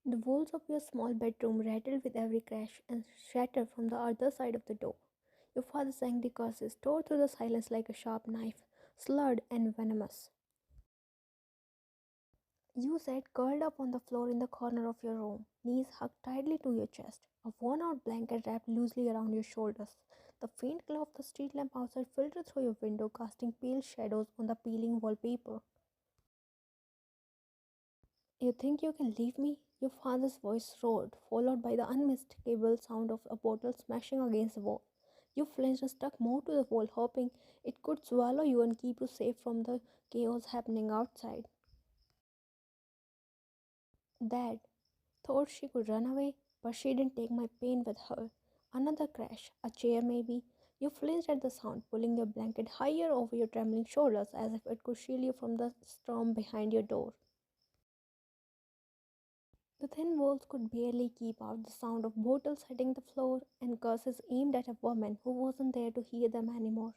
The walls of your small bedroom rattled with every crash and shattered from the other side of the door. Your father's angry curses tore through the silence like a sharp knife, slurred and venomous. You sat curled up on the floor in the corner of your room, knees hugged tightly to your chest, a worn out blanket wrapped loosely around your shoulders. The faint glow of the street lamp outside filtered through your window, casting pale shadows on the peeling wallpaper. You think you can leave me? Your father's voice roared, followed by the unmistakable sound of a bottle smashing against the wall. You flinched and stuck more to the wall, hoping it could swallow you and keep you safe from the chaos happening outside. Dad thought she could run away, but she didn't take my pain with her. Another crash, a chair maybe. You flinched at the sound, pulling your blanket higher over your trembling shoulders as if it could shield you from the storm behind your door. The thin walls could barely keep out the sound of bottles hitting the floor and curses aimed at a woman who wasn't there to hear them anymore.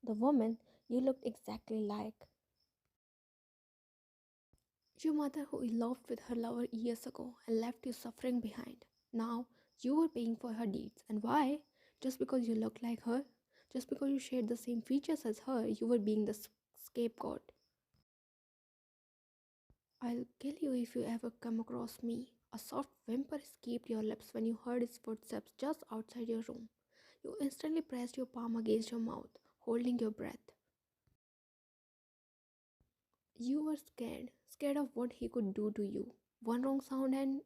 The woman you looked exactly like. Your mother who eloped with her lover years ago and left you suffering behind. Now you were paying for her deeds. And why? Just because you looked like her? Just because you shared the same features as her, you were being the scapegoat. I'll kill you if you ever come across me. A soft whimper escaped your lips when you heard his footsteps just outside your room. You instantly pressed your palm against your mouth, holding your breath. You were scared of what he could do to you. One wrong sound and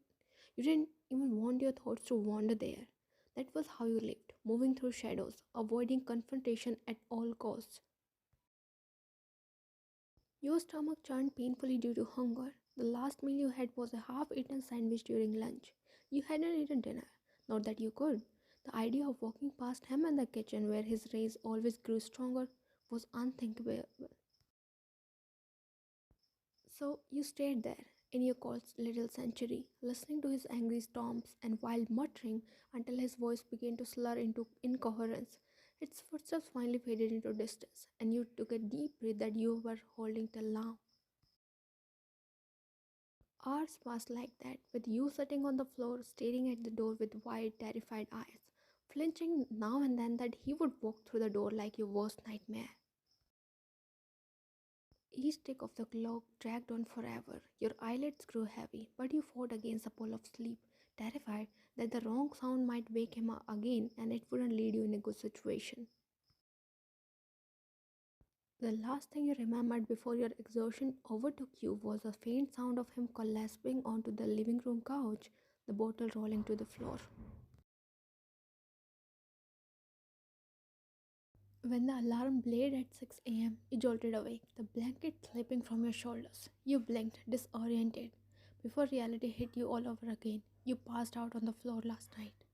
you didn't even want your thoughts to wander there. That was how you lived, moving through shadows, avoiding confrontation at all costs. Your stomach churned painfully due to hunger. The last meal you had was a half-eaten sandwich during lunch. You hadn't eaten dinner. Not that you could. The idea of walking past him in the kitchen where his rays always grew stronger was unthinkable. So you stayed there in your cold little sanctuary, listening to his angry stomps and wild muttering until his voice began to slur into incoherence. Its footsteps finally faded into distance, and you took a deep breath that you were holding till now. Hours passed like that, with you sitting on the floor, staring at the door with wide, terrified eyes, flinching now and then that he would walk through the door like your worst nightmare. Each tick of the clock dragged on forever. Your eyelids grew heavy, but you fought against the pull of sleep, terrified that the wrong sound might wake him up again and it wouldn't lead you in a good situation. The last thing you remembered before your exhaustion overtook you was a faint sound of him collapsing onto the living room couch, the bottle rolling to the floor. When the alarm blared at 6 a.m., you jolted awake, the blanket slipping from your shoulders. You blinked, disoriented. Before reality hit you all over again, you passed out on the floor last night.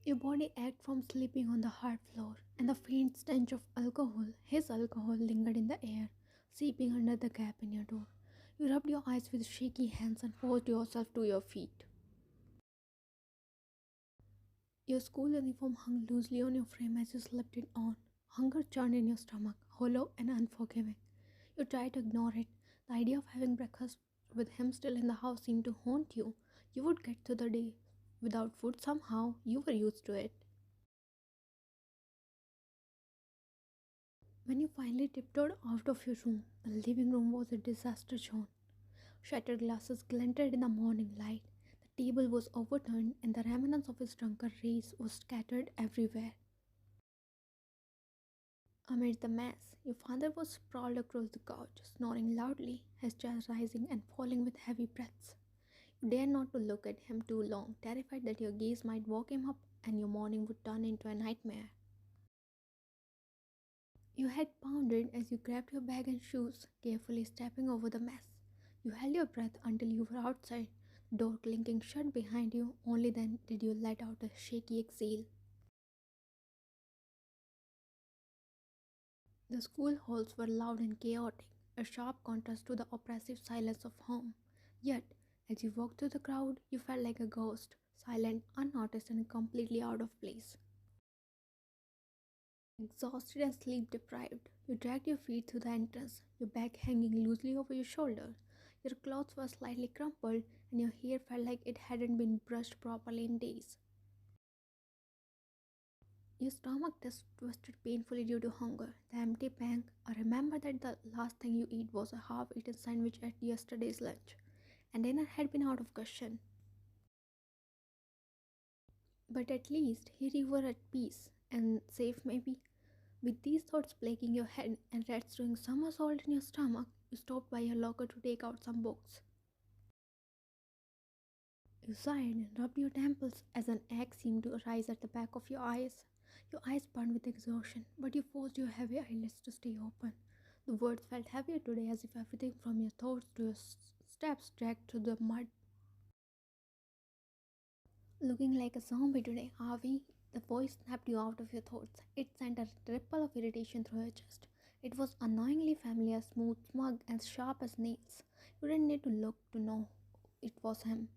Your body ached from sleeping on the hard floor, and the faint stench of alcohol, his alcohol, lingered in the air, seeping under the gap in your door. You rubbed your eyes with shaky hands and forced yourself to your feet. Your school uniform hung loosely on your frame as you slipped it on. Hunger churned in your stomach, hollow and unforgiving. You tried to ignore it. The idea of having breakfast with him still in the house seemed to haunt you. You would get through the day without food somehow. You were used to it. When you finally tiptoed out of your room, the living room was a disaster zone. Shattered glasses glinted in the morning light. The table was overturned, and the remnants of his drunken rage was scattered everywhere. Amid the mess, your father was sprawled across the couch, snoring loudly, his chest rising and falling with heavy breaths. You dared not to look at him too long, terrified that your gaze might wake him up and your morning would turn into a nightmare. You had pounded as you grabbed your bag and shoes, carefully stepping over the mess. You held your breath until you were outside, the door clinking shut behind you. Only then did you let out a shaky exhale. The school halls were loud and chaotic, a sharp contrast to the oppressive silence of home. Yet, as you walked through the crowd, you felt like a ghost, silent, unnoticed, and completely out of place. Exhausted and sleep deprived, you dragged your feet through the entrance, your bag hanging loosely over your shoulder. Your clothes were slightly crumpled, and your hair felt like it hadn't been brushed properly in days. Your stomach just twisted painfully due to hunger, the empty pang. I remember that the last thing you eat was a half-eaten sandwich at yesterday's lunch, and dinner had been out of question. But at least here you were at peace and safe, maybe. With these thoughts plaguing your head and rats doing somersault in your stomach, you stopped by your locker to take out some books. You sighed and rubbed your temples as an ache seemed to arise at the back of your eyes. Your eyes burned with exhaustion, but you forced your heavy eyelids to stay open. The words felt heavier today, as if everything from your thoughts to your steps dragged through the mud. Looking like a zombie today, are we? The voice snapped you out of your thoughts. It sent a ripple of irritation through your chest. It was annoyingly familiar, smooth, smug, and sharp as nails. You didn't need to look to know it was him.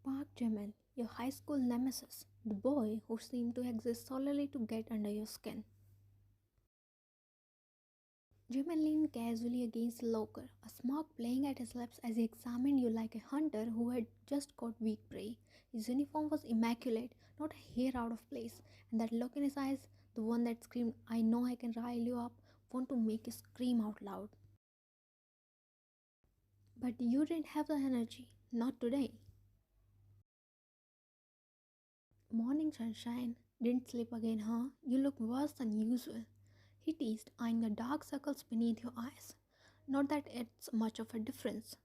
Park Jimin, your high school nemesis, the boy who seemed to exist solely to get under your skin. Jimin leaned casually against the locker, a smirk playing at his lips as he examined you like a hunter who had just caught weak prey. His uniform was immaculate, not a hair out of place, and that look in his eyes, the one that screamed, I know I can rile you up, want to make you scream out loud. But you didn't have the energy, not today. Morning sunshine. Didn't sleep again, huh? You look worse than usual. He teased, eyeing the dark circles beneath your eyes. Not that it's much of a difference.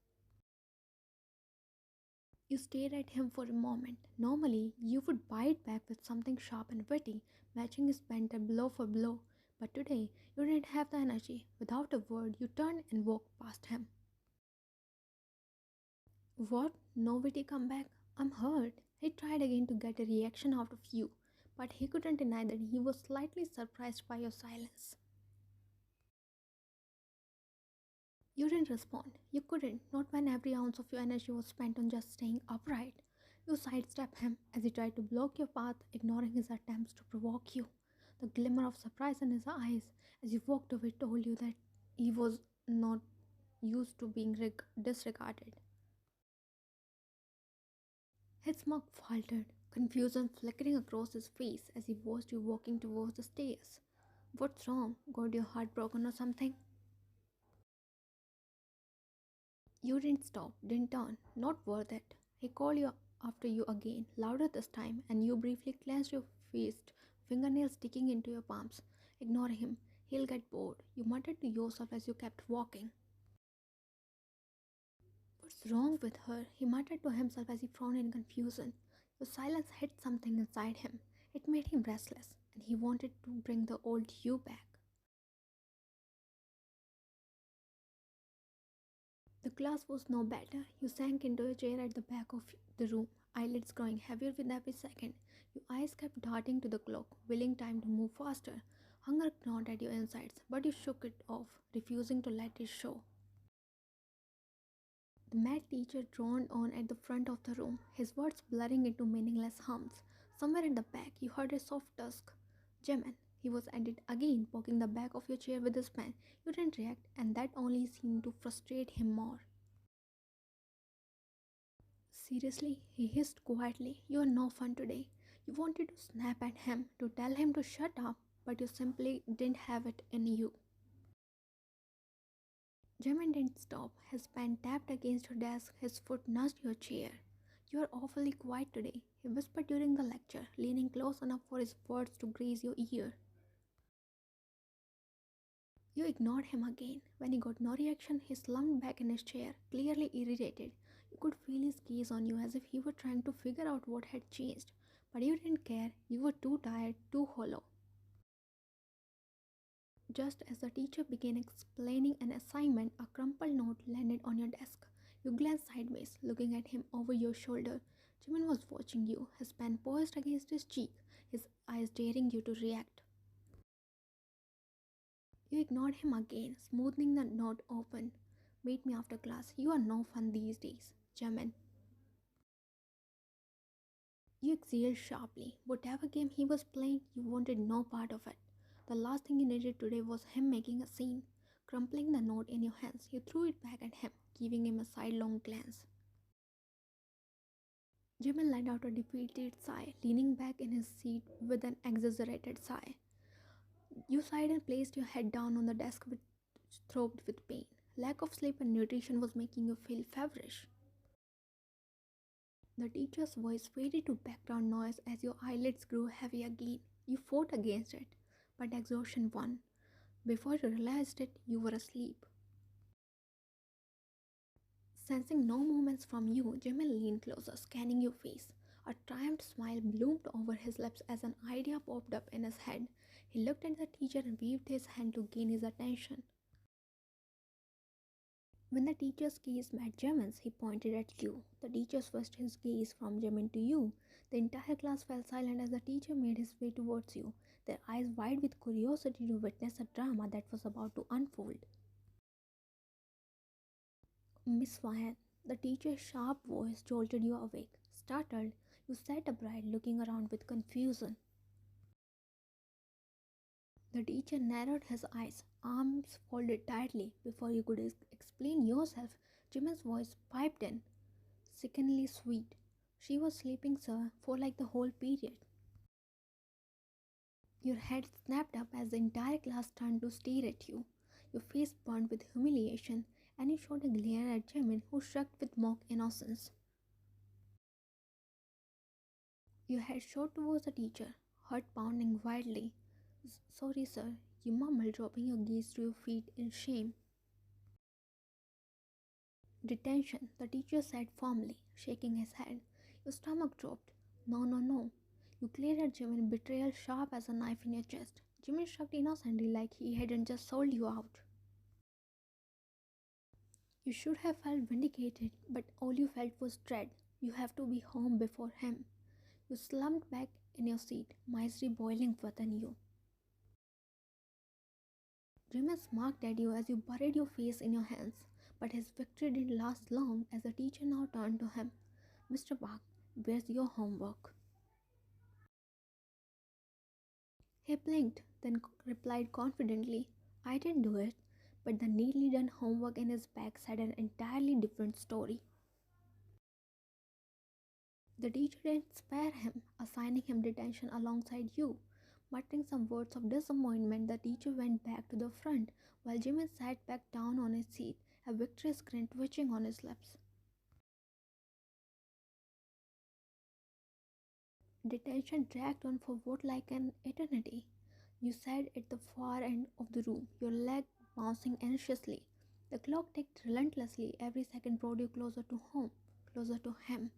You stared at him for a moment. Normally, you would bite back with something sharp and witty, matching his banter blow for blow. But today, you didn't have the energy. Without a word, you turned and walked past him. What? No witty comeback? I'm hurt. He tried again to get a reaction out of you, but he couldn't deny that he was slightly surprised by your silence. You didn't respond. You couldn't, not when every ounce of your energy was spent on just staying upright. You sidestepped him as he tried to block your path, ignoring his attempts to provoke you. The glimmer of surprise in his eyes as you walked away told you that he was not used to being disregarded. His smirk faltered, confusion flickering across his face as he watched you walking towards the stairs. What's wrong? Got your heart broken or something? You didn't stop, didn't turn. Not worth it. He called you after you again, louder this time, and you briefly clenched your fist, fingernails sticking into your palms. Ignore him. He'll get bored. You muttered to yourself as you kept walking. What's wrong with her? He muttered to himself as he frowned in confusion. Your silence hit something inside him. It made him restless, and he wanted to bring the old you back. The class was no better. You sank into a chair at the back of the room, eyelids growing heavier with every second. Your eyes kept darting to the clock, willing time to move faster. Hunger gnawed at your insides, but you shook it off, refusing to let it show. The math teacher droned on at the front of the room, his words blurring into meaningless hums. Somewhere in the back, you heard a soft tusk. Jimin, he was at it again, poking the back of your chair with his pen. You didn't react, and that only seemed to frustrate him more. Seriously, he hissed quietly, you are no fun today. You wanted to snap at him, to tell him to shut up, but you simply didn't have it in you. Jimin didn't stop. His pen tapped against your desk, his foot nudged your chair. You are awfully quiet today, he whispered during the lecture, leaning close enough for his words to graze your ear. You ignored him again. When he got no reaction, he slumped back in his chair, clearly irritated. You could feel his gaze on you as if he were trying to figure out what had changed. But you didn't care. You were too tired, too hollow. Just as the teacher began explaining an assignment, a crumpled note landed on your desk. You glanced sideways, looking at him over your shoulder. Jimin was watching you, his pen poised against his cheek, his eyes daring you to react. You ignored him again, smoothing the note open. Meet me after class. You are no fun these days, Jimin. You exhaled sharply. Whatever game he was playing, you wanted no part of it. The last thing you needed today was him making a scene. Crumpling the note in your hands, you threw it back at him, giving him a sidelong glance. Jimin let out a defeated sigh, leaning back in his seat with an exaggerated sigh. You sighed and placed your head down on the desk which throbbed with pain. Lack of sleep and nutrition was making you feel feverish. The teacher's voice faded to background noise as your eyelids grew heavy again. You fought against it, but exhaustion won. Before you realized it, you were asleep. Sensing no movements from you, Jimin leaned closer, scanning your face. A triumphant smile bloomed over his lips as an idea popped up in his head. He looked at the teacher and waved his hand to gain his attention. When the teacher's gaze met Jimin's, he pointed at you. The teacher switched his gaze from Jimin to you. The entire class fell silent as the teacher made his way towards you, their eyes wide with curiosity to witness a drama that was about to unfold. Miss Ryan, the teacher's sharp voice jolted you awake. Startled, you sat upright, looking around with confusion. The teacher narrowed his eyes, arms folded tightly. Before you could explain yourself, Jimin's voice piped in, sickeningly sweet. She was sleeping, sir, for like the whole period. Your head snapped up as the entire class turned to stare at you. Your face burned with humiliation, and you shot a glare at Jimin, who shrugged with mock innocence. Your head shot towards the teacher, heart pounding wildly. Sorry, sir, you mumbled, dropping your gaze to your feet in shame. Detention, the teacher said firmly, shaking his head. Your stomach dropped. No, no, no. You glared at Jimin, betrayal sharp as a knife in your chest. Jimin shrugged innocently like he hadn't just sold you out. You should have felt vindicated, but all you felt was dread. You have to be home before him. You slumped back in your seat, misery boiling within you. Jimin smirked at you as you buried your face in your hands, but his victory didn't last long as the teacher now turned to him. Mr. Park, where's your homework? He blinked, then replied confidently, I didn't do it, but the neatly done homework in his bag said an entirely different story. The teacher didn't spare him, assigning him detention alongside you. Muttering some words of disappointment, the teacher went back to the front, while Jimin sat back down on his seat, a victorious grin twitching on his lips. Detention dragged on for what like an eternity. You sat at the far end of the room, your leg bouncing anxiously. The clock ticked relentlessly, every second brought you closer to home, closer to him.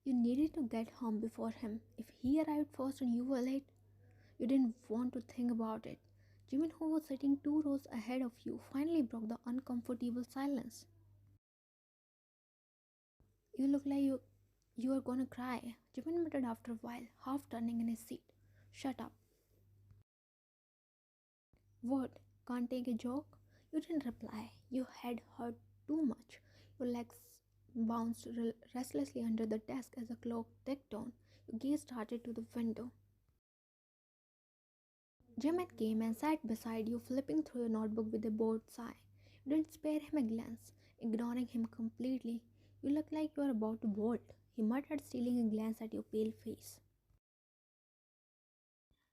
You needed to get home before him. If he arrived first and you were late, you didn't want to think about it. Jimin, who was sitting 2 rows ahead of you, finally broke the uncomfortable silence. You look like you are gonna cry, Jimin muttered after a while, half turning in his seat. Shut up. What? Can't take a joke? You didn't reply. Your head hurt too much. Your legs bounced restlessly under the desk as the clock ticked on. Your gaze started to the window. Jimin came and sat beside you, flipping through your notebook with a bored sigh. You didn't spare him a glance, ignoring him completely. You look like you are about to bolt, he muttered, stealing a glance at your pale face.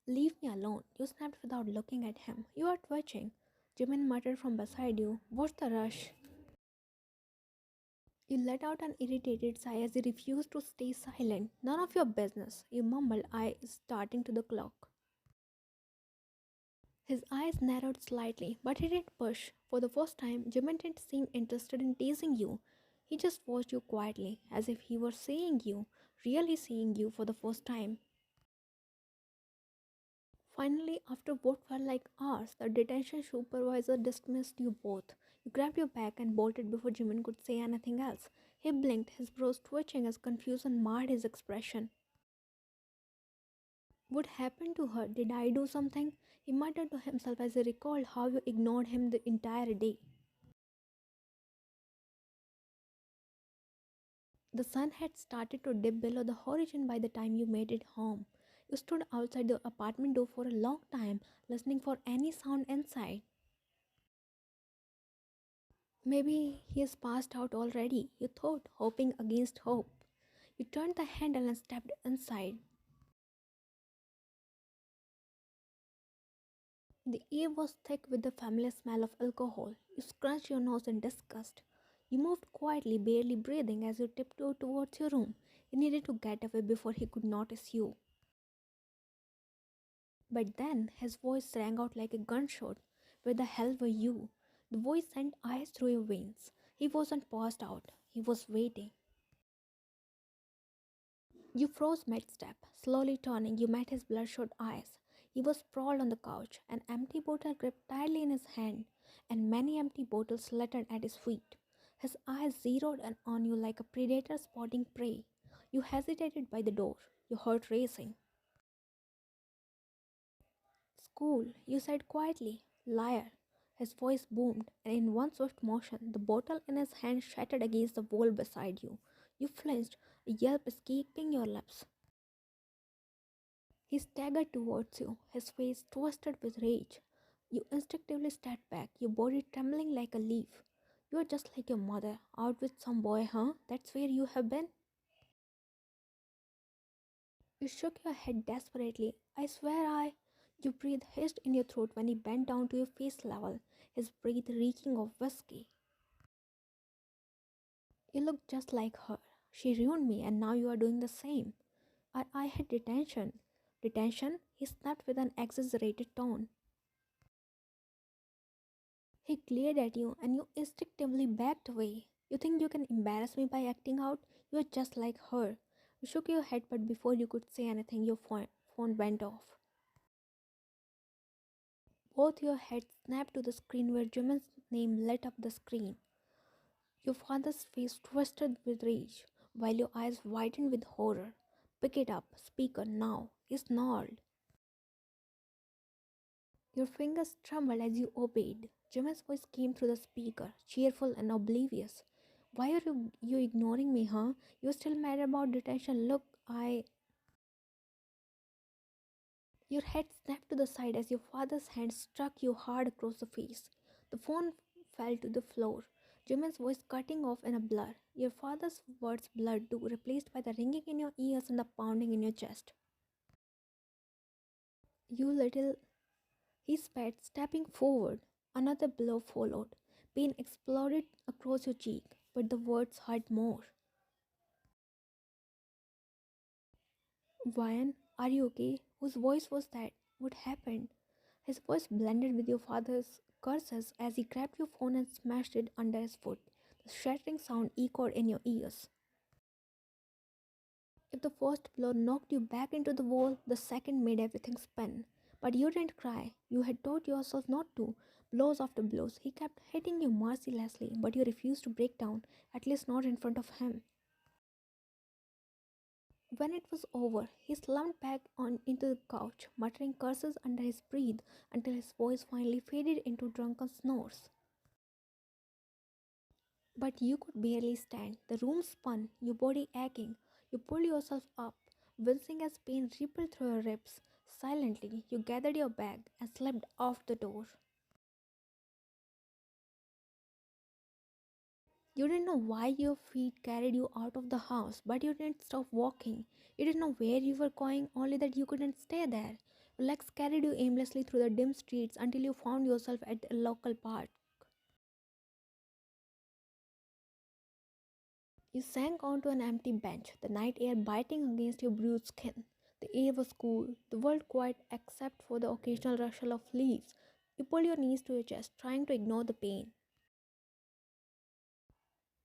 Leave me alone, you snapped without looking at him. You are twitching. Jimin muttered from beside you. What's the rush? You let out an irritated sigh as he refused to stay silent. None of your business, you mumbled, eyes starting to the clock. His eyes narrowed slightly, but he didn't push. For the first time, Jimin didn't seem interested in teasing you. He just watched you quietly, as if he were seeing you, really seeing you for the first time. Finally, after what felt like hours, the detention supervisor dismissed you both. You grabbed your bag and bolted before Jimin could say anything else. He blinked, his brows twitching as confusion marred his expression. What happened to her? Did I do something? He muttered to himself as he recalled how you ignored him the entire day. The sun had started to dip below the horizon by the time you made it home. You stood outside the apartment door for a long time, listening for any sound inside. Maybe he has passed out already, you thought, hoping against hope. You turned the handle and stepped inside. The air was thick with the familiar smell of alcohol. You scrunched your nose in disgust. You moved quietly, barely breathing as you tiptoed towards your room. You needed to get away before he could notice you. But then his voice rang out like a gunshot. Where the hell were you? The voice sent ice through your veins. He wasn't passed out. He was waiting. You froze mid-step. Slowly turning, you met his bloodshot eyes. He was sprawled on the couch, an empty bottle gripped tightly in his hand, and many empty bottles littered at his feet. His eyes zeroed in on you like a predator spotting prey. You hesitated by the door, your heart racing. School, you said quietly. Liar. His voice boomed, and in one swift motion, the bottle in his hand shattered against the wall beside you. You flinched, a yelp escaping your lips. He staggered towards you, his face twisted with rage. You instinctively stepped back, your body trembling like a leaf. You are just like your mother, out with some boy, huh? That's where you have been? You shook your head desperately. I swear I. Your breath hissed in your throat when he bent down to your face level, his breath reeking of whiskey. You looked just like her. She ruined me, and now you are doing the same. I had detention. Detention? He snapped with an exaggerated tone. He glared at you and you instinctively backed away. You think you can embarrass me by acting out? You are just like her. You shook your head, but before you could say anything, your phone went off. Both your heads snapped to the screen where Jimin's name lit up the screen. Your father's face twisted with rage, while your eyes widened with horror. Pick it up, speaker, now, he snarled. Your fingers trembled as you obeyed. Jimin's voice came through the speaker, cheerful and oblivious. Why are you ignoring me, huh? You're still mad about detention. Look, Your head snapped to the side as your father's hand struck you hard across the face. The phone fell to the floor, Jimin's voice cutting off in a blur. Your father's words blurred too, replaced by the ringing in your ears and the pounding in your chest. You little. He spat, stepping forward. Another blow followed. Pain exploded across your cheek, but the words hurt more. Ryan, are you okay? Whose voice was that? What happened? His voice blended with your father's curses as he grabbed your phone and smashed it under his foot. The shattering sound echoed in your ears. If the first blow knocked you back into the wall, the second made everything spin. But you didn't cry. You had taught yourself not to. Blows after blows. He kept hitting you mercilessly, but you refused to break down, at least not in front of him. When it was over, he slumped back on into the couch, muttering curses under his breath until his voice finally faded into drunken snores. But you could barely stand. The room spun, your body aching. You pulled yourself up, wincing as pain rippled through your ribs. Silently, you gathered your bag and slipped off the door. You didn't know why your feet carried you out of the house, but you didn't stop walking. You didn't know where you were going, only that you couldn't stay there. Your legs carried you aimlessly through the dim streets until you found yourself at a local park. You sank onto an empty bench, the night air biting against your bruised skin. The air was cool, the world quiet except for the occasional rustle of leaves. You pulled your knees to your chest, trying to ignore the pain.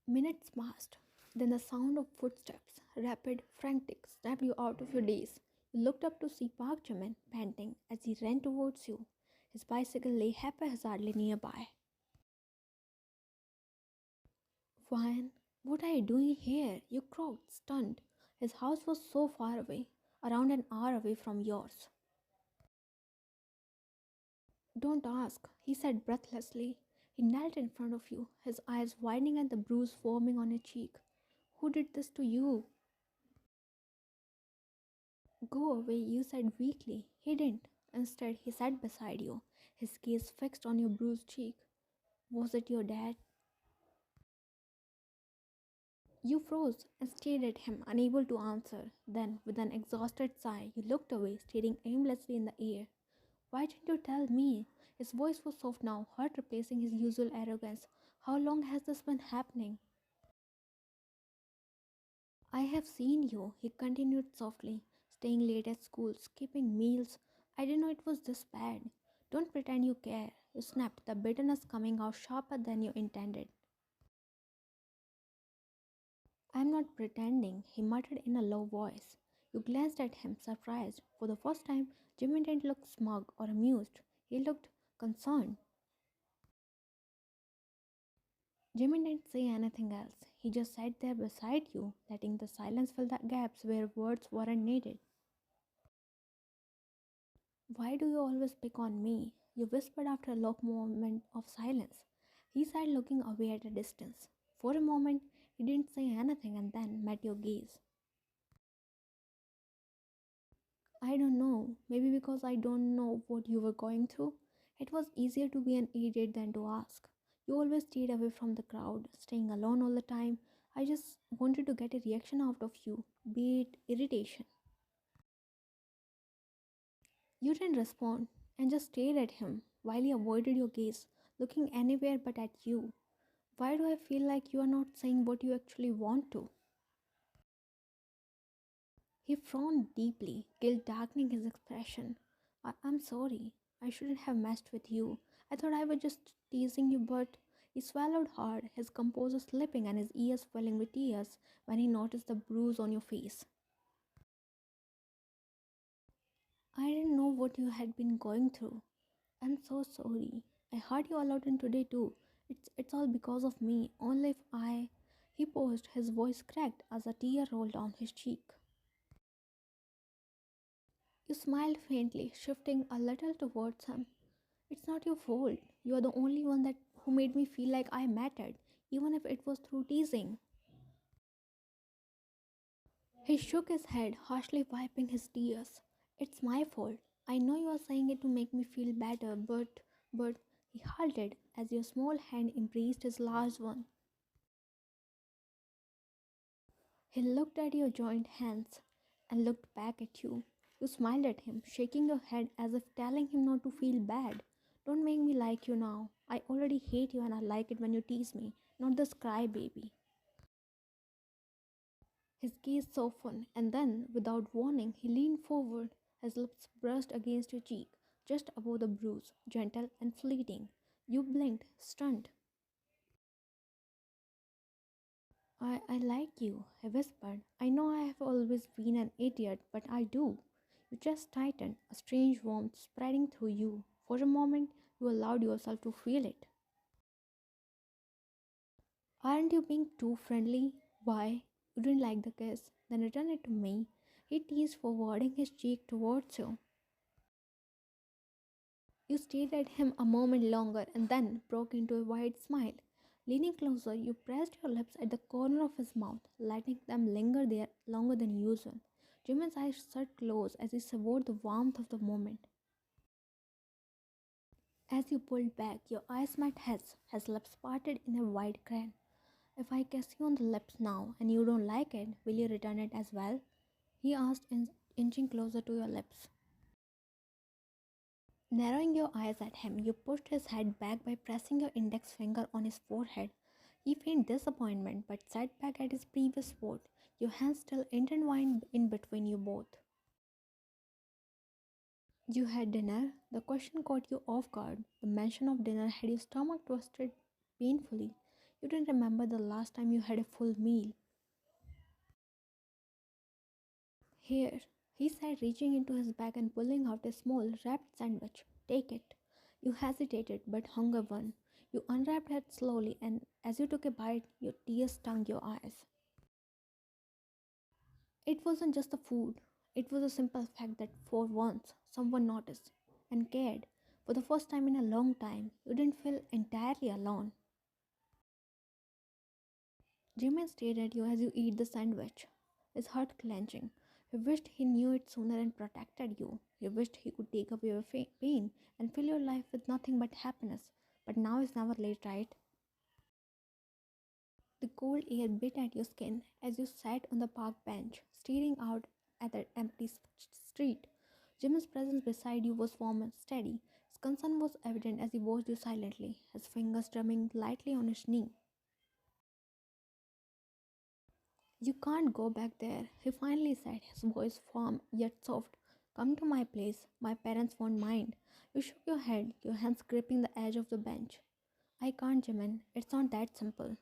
Minutes passed. Then the sound of footsteps, rapid, frantic, snapped you out of your daze. You looked up to see Park Jimin panting as he ran towards you. His bicycle lay haphazardly nearby. Ryan, what are you doing here? You croaked, stunned. His house was so far away, around an hour away from yours. Don't ask, he said breathlessly. He knelt in front of you, his eyes widening and the bruise forming on your cheek. Who did this to you? Go away, you said weakly. He didn't. Instead, he sat beside you, his gaze fixed on your bruised cheek. Was it your dad? You froze and stared at him, unable to answer. Then, with an exhausted sigh, you looked away, staring aimlessly in the air. Why didn't you tell me? His voice was soft now, heart replacing his usual arrogance. How long has this been happening? I have seen you, he continued softly, staying late at school, skipping meals. I didn't know it was this bad. Don't pretend you care. You snapped, the bitterness coming out sharper than you intended. I'm not pretending, he muttered in a low voice. You glanced at him, surprised. For the first time, Jimin didn't look smug or amused. He looked concerned. Jimin didn't say anything else. He just sat there beside you, letting the silence fill the gaps where words weren't needed. Why do you always pick on me? You whispered after a long moment of silence. He sat looking away at a distance. For a moment, he didn't say anything and then met your gaze. I don't know. Maybe because I don't know what you were going through. It was easier to be an idiot than to ask. You always stayed away from the crowd, staying alone all the time. I just wanted to get a reaction out of you, be it irritation. You didn't respond and just stared at him while he avoided your gaze, looking anywhere but at you. Why do I feel like you are not saying what you actually want to? He frowned deeply, guilt darkening his expression. I'm sorry. I shouldn't have messed with you. I thought I was just teasing you, but he swallowed hard, his composure slipping and his ears filling with tears when he noticed the bruise on your face. I didn't know what you had been going through. I'm so sorry. I heard you all out in today too. It's all because of me. Only if I He paused, his voice cracked as a tear rolled down his cheek. You smiled faintly, shifting a little towards him. It's not your fault. You are the only one that who made me feel like I mattered, even if it was through teasing. He shook his head, harshly wiping his tears. It's my fault. I know you are saying it to make me feel better, but he halted as your small hand embraced his large one. He looked at your joined hands and looked back at you. You smiled at him, shaking your head as if telling him not to feel bad. Don't make me like you now. I already hate you and I like it when you tease me, not this crybaby. His gaze softened, and then, without warning, he leaned forward. His lips brushed against your cheek, just above the bruise, gentle and fleeting. You blinked, stunned. I like you, he whispered. I know I have always been an idiot, but I do. Your chest tightened, a strange warmth spreading through you. For a moment, you allowed yourself to feel it. Aren't you being too friendly? Why? You didn't like the kiss, then return it to me. He teased, forwarding his cheek towards you. You stared at him a moment longer and then broke into a wide smile. Leaning closer, you pressed your lips at the corner of his mouth, letting them linger there longer than usual. Jimin's eyes shut close as he savored the warmth of the moment. As you pulled back, your eyes met his lips parted in a wide grin. If I kiss you on the lips now and you don't like it, will you return it as well? He asked, inching closer to your lips. Narrowing your eyes at him, you pushed his head back by pressing your index finger on his forehead. He feigned disappointment but sat back at his previous spot, your hands still intertwined in between you both. You had dinner? The question caught you off guard. The mention of dinner had your stomach twisted painfully. You didn't remember the last time you had a full meal. Here, he said, reaching into his bag and pulling out a small wrapped sandwich. Take it. You hesitated, but hunger won. You unwrapped it slowly, and as you took a bite, your tears stung your eyes. It wasn't just the food, it was a simple fact that for once, someone noticed and cared. For the first time in a long time, you didn't feel entirely alone. Jimin stared at you as you eat the sandwich, his heart clenching. You wished he knew it sooner and protected you. You wished he could take away your pain and fill your life with nothing but happiness. But now is never late, right? The cold air bit at your skin as you sat on the park bench, staring out at the empty street. Jimin's presence beside you was warm and steady. His concern was evident as he watched you silently, his fingers drumming lightly on his knee. You can't go back there, he finally said, his voice firm yet soft. Come to my place. My parents won't mind. You shook your head, your hands gripping the edge of the bench. I can't, Jimin. It's not that simple.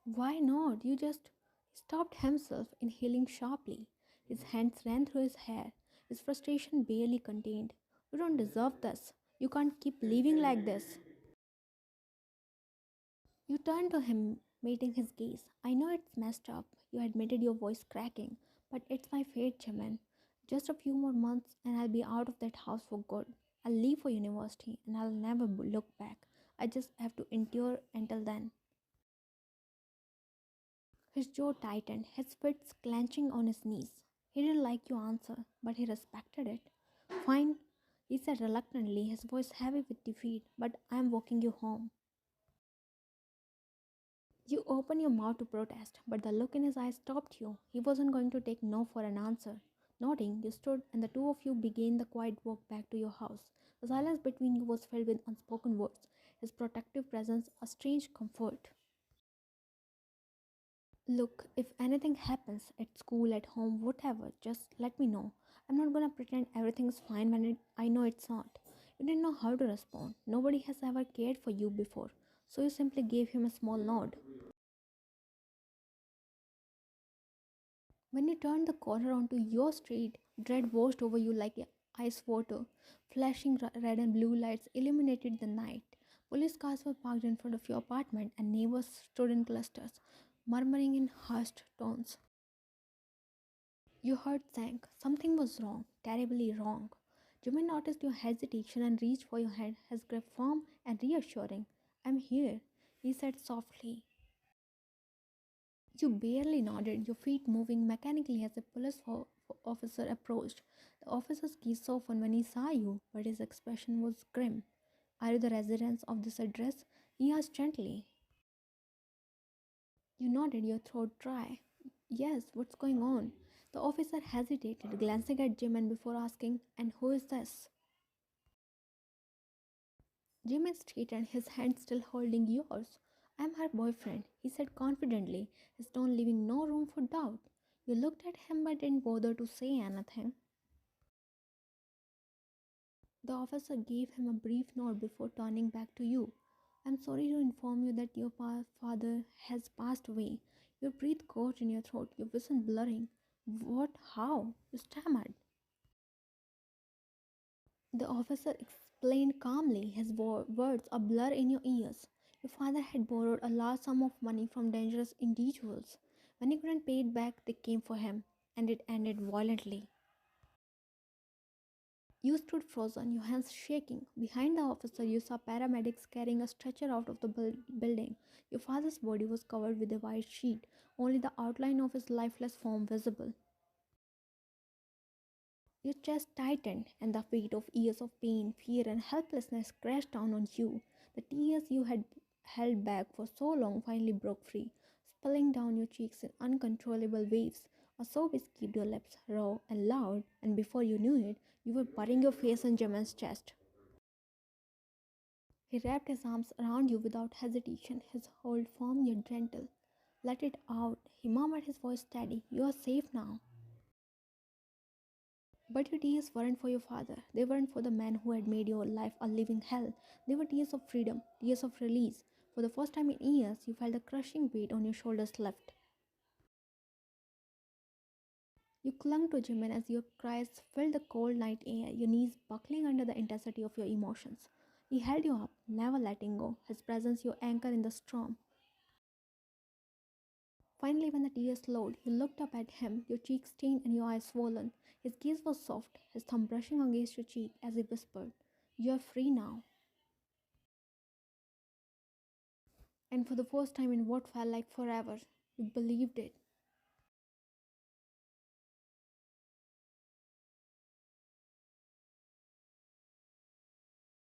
Why not? You just. He stopped himself, inhaling sharply. His hands ran through his hair, his frustration barely contained. You don't deserve this. You can't keep living like this. You turned to him, meeting his gaze. I know it's messed up, you admitted, your voice cracking, but it's my fate, Jimin. Just a few more months and I'll be out of that house for good. I'll leave for university and I'll never look back. I just have to endure until then. His jaw tightened, his fists clenching on his knees. He didn't like your answer, but he respected it. Fine, he said reluctantly, his voice heavy with defeat, but I'm walking you home. You opened your mouth to protest, but the look in his eyes stopped you. He wasn't going to take no for an answer. Nodding, you stood and the two of you began the quiet walk back to your house. The silence between you was filled with unspoken words, his protective presence a strange comfort. Look, if anything happens at school, at home, whatever, just let me know. I'm not gonna pretend everything's fine when I know it's not. You didn't know how to respond. Nobody has ever cared for you before, so you simply gave him a small nod. When you turned the corner onto your street, dread washed over you like ice water. Flashing red and blue lights illuminated the night. Police cars were parked in front of your apartment, and neighbors stood in clusters, murmuring in hushed tones. Your heart sank. Something was wrong, terribly wrong. Jimin noticed your hesitation and reached for your hand, his grip firm and reassuring. I'm here, he said softly. You barely nodded, your feet moving mechanically as a police officer approached. The officer's gaze softened when he saw you, but his expression was grim. Are you the residents of this address? He asked gently. You nodded, your throat dry. Yes, what's going on? The officer hesitated, glancing at Jimin before asking, and who is this? Jimin straightened, his hand still holding yours. I'm her boyfriend, he said confidently, his tone leaving no room for doubt. You looked at him but didn't bother to say anything. The officer gave him a brief nod before turning back to you. I'm sorry to inform you that your father has passed away. Your breath caught in your throat, your vision blurring. What? How? You stammered. The officer explained calmly, his words a blur in your ears. Your father had borrowed a large sum of money from dangerous individuals. When he couldn't pay it back, they came for him, and it ended violently. You stood frozen, your hands shaking. Behind the officer, you saw paramedics carrying a stretcher out of the building. Your father's body was covered with a white sheet, only the outline of his lifeless form visible. Your chest tightened, and the weight of years of pain, fear, and helplessness crashed down on you. The tears you had held back for so long finally broke free, spilling down your cheeks in uncontrollable waves. A sob escaped your lips, raw and loud, and before you knew it, you were burying your face in Jimin's chest. He wrapped his arms around you without hesitation, his hold firm yet gentle. Let it out, he murmured, his voice steady. You are safe now. But your tears weren't for your father. They weren't for the man who had made your life a living hell. They were tears of freedom, tears of release. For the first time in years, you felt the crushing weight on your shoulders lift. You clung to Jimin as your cries filled the cold night air, your knees buckling under the intensity of your emotions. He held you up, never letting go, his presence your anchor in the storm. Finally, when the tears slowed, you looked up at him, your cheeks stained and your eyes swollen. His gaze was soft, his thumb brushing against your cheek as he whispered, You are free now. And for the first time in what felt like forever, you believed it.